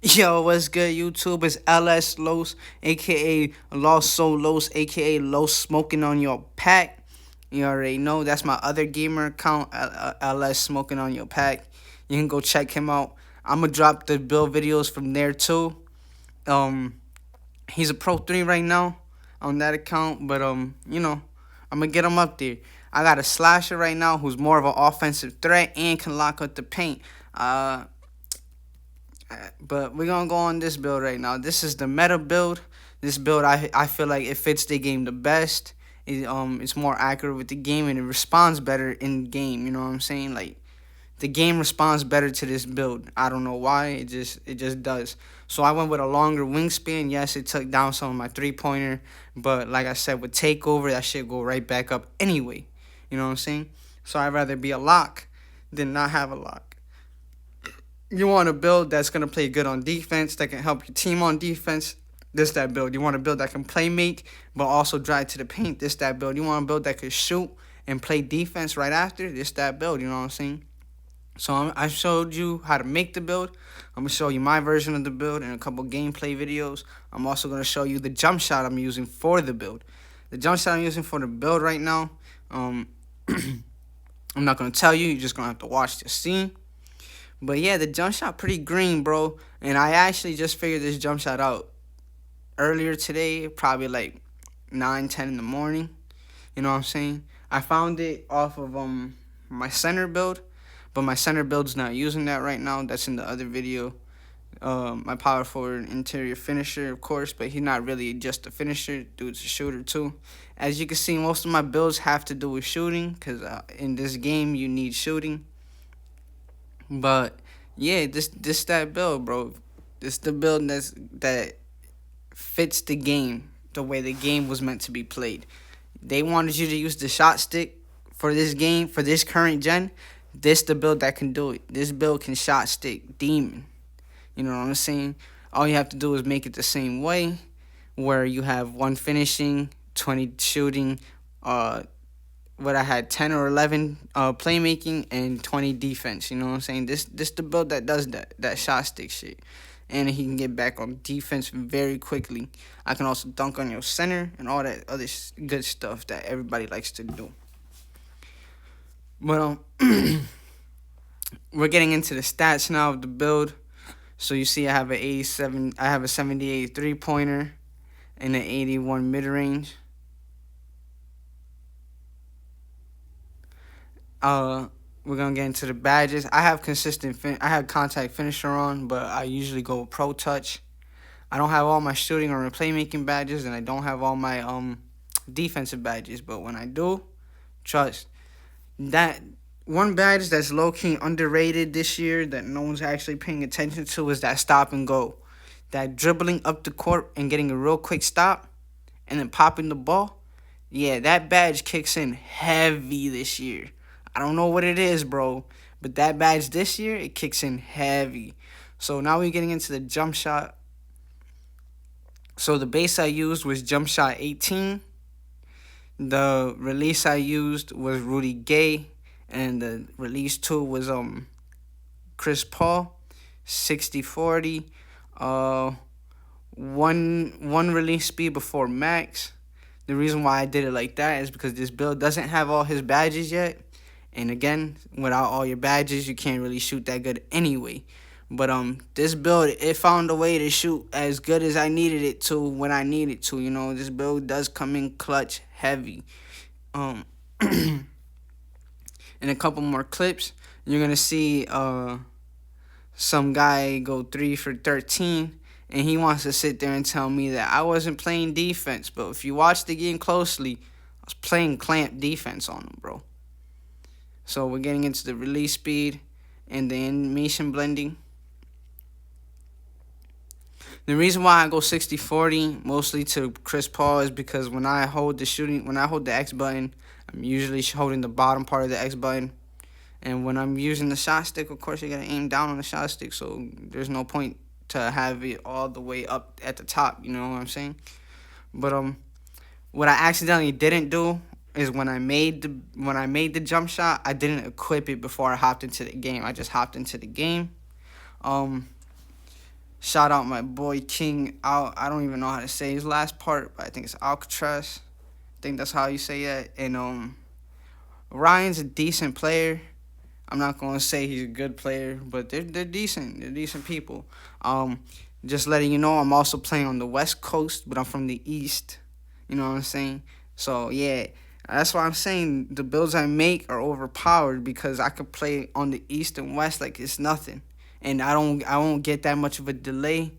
Yo, what's good, YouTube? It's LS Los, aka Los Solos, aka Los Smoking on Your Pack. You already know that's my other gamer account, LS Smoking on Your Pack. You can go check him out. I'm gonna drop the build videos from there too. Um, he's a Pro 3 right now on that account, but I'm gonna get him up there. I got a slasher right now who's more of an offensive threat and can lock up the paint. But we're gonna go on this build right now. This is the meta build. This build I feel like it fits the game the best. It's more accurate with the game and it responds better in game. You know what I'm saying? Like the game responds better to this build. I don't know why. It just does. So I went with a longer wingspan. Yes, it took down some of my 3-pointer, but like I said, with takeover, that shit go right back up anyway. You know what I'm saying? So I'd rather be a lock than not have a lock. You want a build that's going to play good on defense, that can help your team on defense, this, that build. You want a build that can play make, but also drive to the paint, this, that build. You want a build that can shoot and play defense right after, this, that build. You know what I'm saying? So I showed you how to make the build. I'm going to show you my version of the build in a couple gameplay videos. I'm also going to show you the jump shot I'm using for the build. The jump shot I'm using for the build right now, I'm not going to tell you. You're just going to have to watch the scene. But yeah, the jump shot pretty green, bro. And I actually just figured this jump shot out earlier today, probably like 9, 10 in the morning. You know what I'm saying? I found it off of my center build, but my center build's not using that right now. That's in the other video. My power forward interior finisher, of course, but he's not really just a finisher. Dude's a shooter too. As you can see, most of my builds have to do with shooting, because in this game you need shooting. But yeah, this that build, bro. This the build that fits the game the way the game was meant to be played. They wanted you to use the shot stick for this game, for this current gen. This the build that can do it. This build can shot stick demon. You know what I'm saying? All you have to do is make it the same way, where you have 1 finishing, 20 shooting, what I had 10 or 11 playmaking and 20 defense. You know what I'm saying? This the build that does that shot stick shit, and he can get back on defense very quickly. I can also dunk on your center and all that other good stuff that everybody likes to do. But we're getting into the stats now of the build. So you see, I have an 87. I have a 78 3-pointer and an 81 mid range. We're gonna get into the badges. I have I have contact finisher on, but I usually go pro touch. I don't have all my shooting or playmaking badges, and I don't have all my defensive badges. But when I do, trust that one badge that's low key underrated this year that no one's actually paying attention to is that stop and go, that dribbling up the court and getting a real quick stop, and then popping the ball. Yeah, that badge kicks in heavy this year. I don't know what it is, bro, but that badge this year, it kicks in heavy. So now we're getting into the jump shot. So the base I used was jump shot 18. The release I used was Rudy Gay, and the release 2 was Chris Paul, 60-40. One release speed before max. The reason why I did it like that is because this build doesn't have all his badges yet. And again, without all your badges, you can't really shoot that good anyway. But this build, it found a way to shoot as good as I needed it to when I needed to. You know, this build does come in clutch heavy. In a couple more clips, you're gonna see some guy go 3 for 13, and he wants to sit there and tell me that I wasn't playing defense. But if you watch the game closely, I was playing clamp defense on him, bro. So we're getting into the release speed and the animation blending. The reason why I go 60-40 mostly to Chris Paul is because when I hold the X button, I'm usually holding the bottom part of the X button. And when I'm using the shot stick, of course, you gotta aim down on the shot stick, so there's no point to have it all the way up at the top. You know what I'm saying? But what I accidentally didn't do is when I made the jump shot, I didn't equip it before I hopped into the game. I just hopped into the game. Shout out my boy King out. I don't even know how to say his last part, but I think it's Alcatraz. I think that's how you say that. And Ryan's a decent player. I'm not gonna say he's a good player, but they're decent. They're decent people. Um, just letting you know, I'm also playing on the West Coast, but I'm from the East. You know what I'm saying? So yeah, that's why I'm saying the builds I make are overpowered because I could play on the East and West like it's nothing, and I won't get that much of a delay.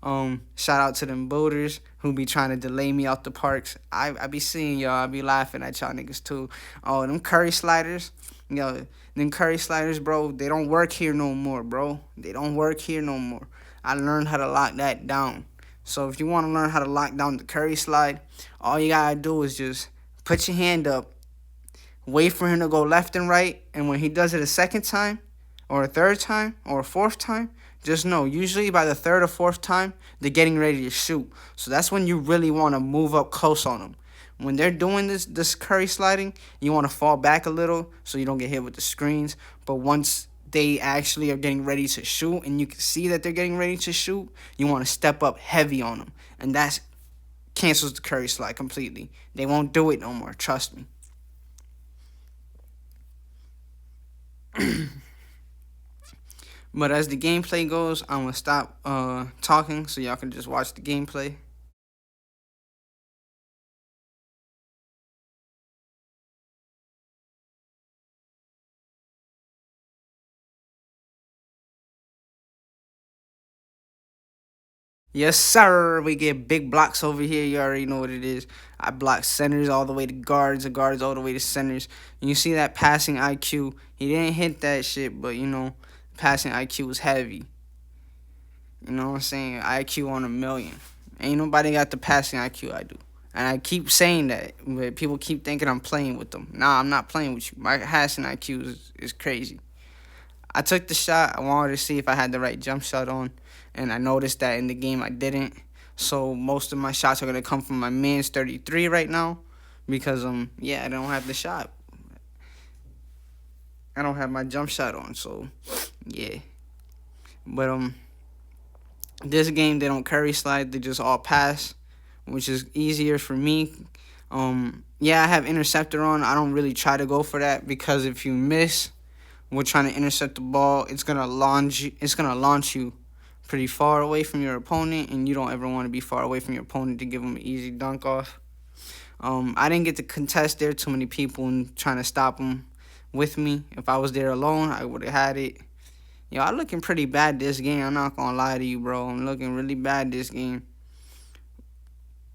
Shout out to them boaters who be trying to delay me out the parks. I be seeing y'all. I be laughing at y'all niggas too. Oh, them curry sliders, yo, them curry sliders, bro. They don't work here no more, bro. They don't work here no more. I learned how to lock that down. So if you want to learn how to lock down the curry slide, all you gotta do is just put your hand up, wait for him to go left and right, and when he does it a second time, or a third time, or a fourth time, just know, usually by the third or fourth time, they're getting ready to shoot. So that's when you really want to move up close on them. When they're doing this curry sliding, you want to fall back a little so you don't get hit with the screens. But once they actually are getting ready to shoot and you can see that they're getting ready to shoot, you want to step up heavy on them. And that cancels the curry slide completely. They won't do it no more, trust me. But as the gameplay goes, I'm gonna stop talking so y'all can just watch the gameplay. Yes, sir. We get big blocks over here. You already know what it is. I block centers all the way to guards, and guards all the way to centers. And you see that passing IQ. He didn't hit that shit, but you know, passing IQ was heavy. You know what I'm saying? IQ on a million. Ain't nobody got the passing IQ I do. And I keep saying that, but people keep thinking I'm playing with them. Nah, I'm not playing with you. My passing IQ is crazy. I took the shot. I wanted to see if I had the right jump shot on, and I noticed that in the game I didn't. So most of my shots are gonna come from my man's 33 right now, because yeah, I don't have the shot. I don't have my jump shot on, so yeah. But this game they don't curry slide. They just all pass, which is easier for me. Yeah, I have interceptor on. I don't really try to go for that because if you miss, we're trying to intercept the ball, it's gonna launch you, pretty far away from your opponent, and you don't ever want to be far away from your opponent to give them an easy dunk off. I didn't get to contest there, too many people and trying to stop them with me. If I was there alone, I would have had it. Yo, I'm looking pretty bad this game. I'm not gonna lie to you, bro. I'm looking really bad this game.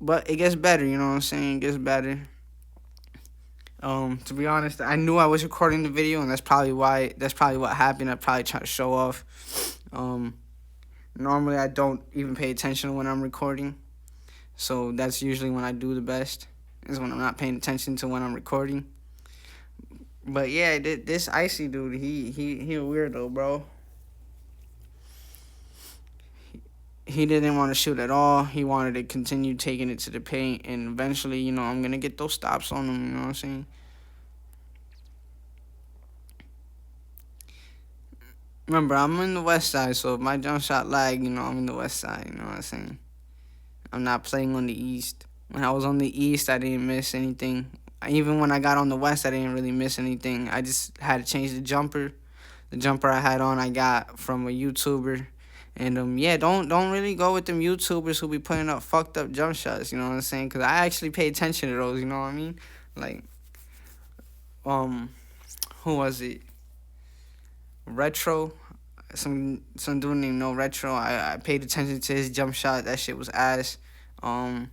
But it gets better, you know what I'm saying? It gets better. To be honest, I knew I was recording the video, and that's probably what happened. I probably tried to show off. Normally I don't even pay attention when I'm recording, so that's usually when I do the best. Is when I'm not paying attention to when I'm recording. But yeah, this icy dude, he a weirdo, bro. He didn't want to shoot at all. He wanted to continue taking it to the paint, and eventually, you know, I'm gonna get those stops on him. You know what I'm saying? Remember, I'm in the west side, so if my jump shot lag, you know, I'm in the west side, you know what I'm saying? I'm not playing on the east. When I was on the east, I didn't miss anything. Even when I got on the west, I didn't really miss anything. I just had to change the jumper. The jumper I had on, I got from a YouTuber. And yeah, don't really go with them YouTubers who be putting up fucked up jump shots, you know what I'm saying? Cuz I actually pay attention to those, you know what I mean? Like um who was it? Retro, some dude named No Retro. I paid attention to his jump shot. That shit was ass. Um,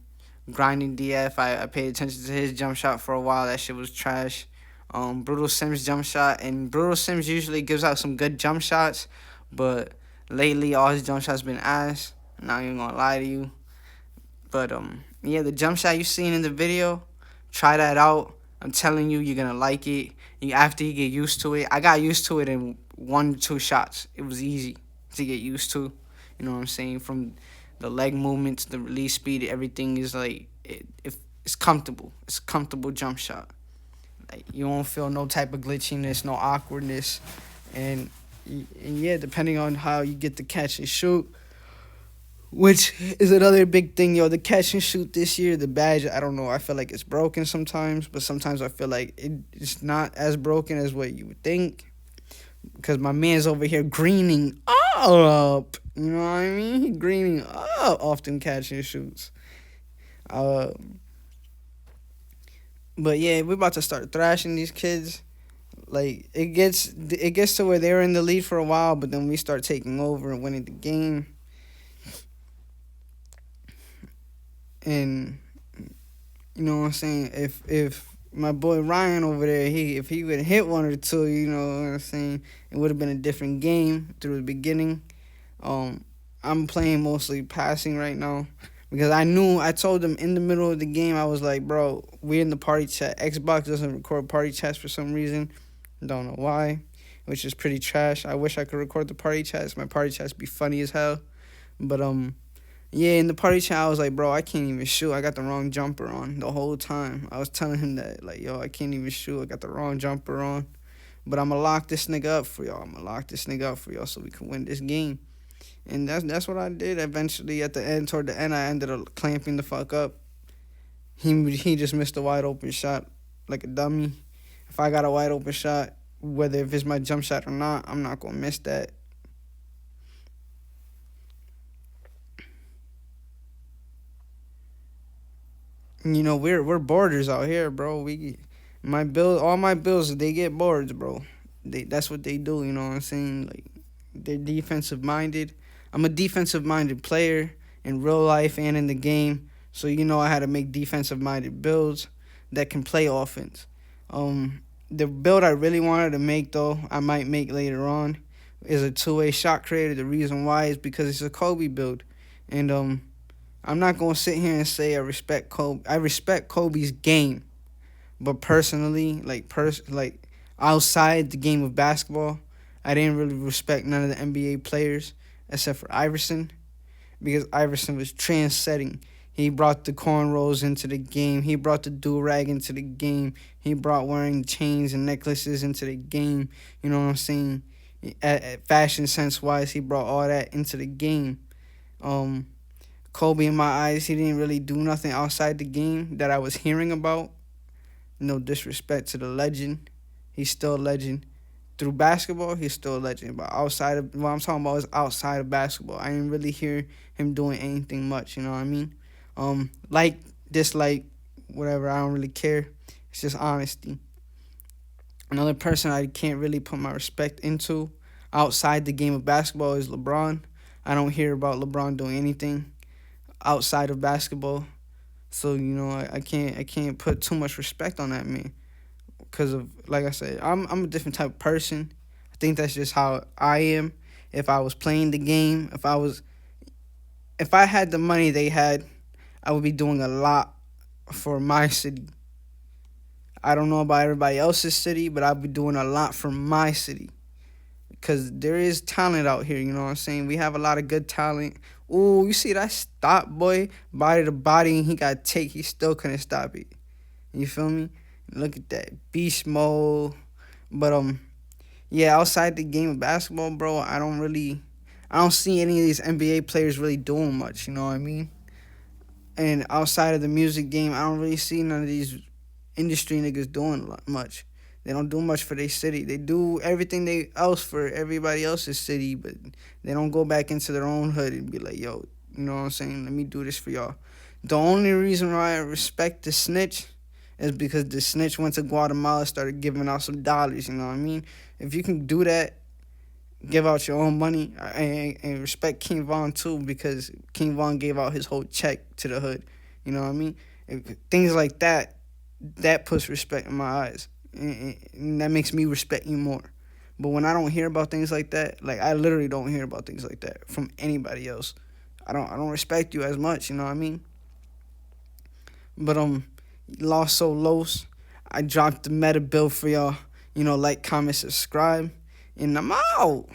Grinding DF. I paid attention to his jump shot for a while. That shit was trash. Brutal Sims jump shot, and Brutal Sims usually gives out some good jump shots, but lately all his jump shots been ass. I'm not even gonna lie to you. But yeah, the jump shot you seen in the video, try that out. I'm telling you, you're gonna like it. After you get used to it, I got used to it in 1 2 shots. It was easy to get used to. You know what I'm saying? From the leg movements, the release speed, everything is like it's comfortable. It's a comfortable jump shot. Like you won't feel no type of glitchiness, no awkwardness, and yeah, depending on how you get the catch and shoot, which is another big thing, yo. The catch and shoot this year, the badge, I don't know. I feel like it's broken sometimes, but sometimes I feel like it's not as broken as what you would think. Because my man's over here greening up. You know what I mean? He greening up off them catch and shoots. Uh, but yeah, we're about to start thrashing these kids. Like it gets to where they were in the lead for a while, but then we start taking over and winning the game. And you know what I'm saying? If my boy Ryan over there, if he would hit one or two, you know what I'm saying, it would have been a different game through the beginning. Um, I'm playing mostly passing right now because I told them in the middle of the game, I was like, bro, we're in the party chat. Xbox doesn't record party chats for some reason. Don't know why, which is pretty trash. I wish I could record the party chats. My party chats be funny as hell. But yeah, in the party chat, I was like, bro, I can't even shoot. I got the wrong jumper on the whole time. I was telling him that, like, yo, I can't even shoot. I got the wrong jumper on. But I'm going to lock this nigga up for y'all. I'm going to lock this nigga up for y'all so we can win this game. And that's what I did. Eventually, at the end, toward the end, I ended up clamping the fuck up. He just missed a wide open shot like a dummy. If I got a wide open shot, whether if it's my jump shot or not, I'm not going to miss that. You know, we're boarders out here, bro. All my bills, they get boards, bro. That's what they do. You know what I'm saying? Like they're defensive minded. I'm a defensive minded player in real life and in the game. So you know I had to make defensive minded builds that can play offense. The build I really wanted to make though, I might make later on, is a two-way shot creator. The reason why is because it's a Kobe build, and I'm not gonna sit here and say I respect Kobe. I respect Kobe's game, but personally, like outside the game of basketball, I didn't really respect none of the NBA players except for Iverson, because Iverson was trendsetting. He brought the cornrows into the game. He brought the do-rag into the game. He brought wearing chains and necklaces into the game. You know what I'm saying? At fashion sense-wise, he brought all that into the game. Kobe, in my eyes, he didn't really do nothing outside the game that I was hearing about. No disrespect to the legend. He's still a legend. Through basketball, he's still a legend. But outside of what I'm talking about is outside of basketball. I didn't really hear him doing anything much, you know what I mean? Like, dislike, whatever, I don't really care. It's just honesty. Another person I can't really put my respect into outside the game of basketball is LeBron. I don't hear about LeBron doing anything outside of basketball. So, you know, I can't put too much respect on that man. Because of, like I said, I'm a different type of person. I think that's just how I am. If I was playing the game, if I had the money they had, I would be doing a lot for my city. I don't know about everybody else's city, but I'd be doing a lot for my city. Because there is talent out here, you know what I'm saying? We have a lot of good talent. Ooh, you see that stop, boy? Body to body, and he got take. He still couldn't stop it. You feel me? Look at that. Beast mode. But, yeah, outside the game of basketball, bro, I don't see any of these NBA players really doing much, you know what I mean? And outside of the music game, I don't really see none of these industry niggas doing much. They don't do much for their city. They do everything else for everybody else's city, but they don't go back into their own hood and be like, yo, you know what I'm saying? Let me do this for y'all. The only reason why I respect the snitch is because the snitch went to Guatemala, started giving out some dollars, you know what I mean? If you can do that, give out your own money, and respect King Von too, because King Von gave out his whole check to the hood, you know what I mean? Things like that, that puts respect in my eyes. And that makes me respect you more. But when I don't hear about things like that, like I literally don't hear about things like that from anybody else, I don't respect you as much, you know what I mean? But Los Solos, I dropped the meta build for y'all. You know, like, comment, subscribe, and I'm out.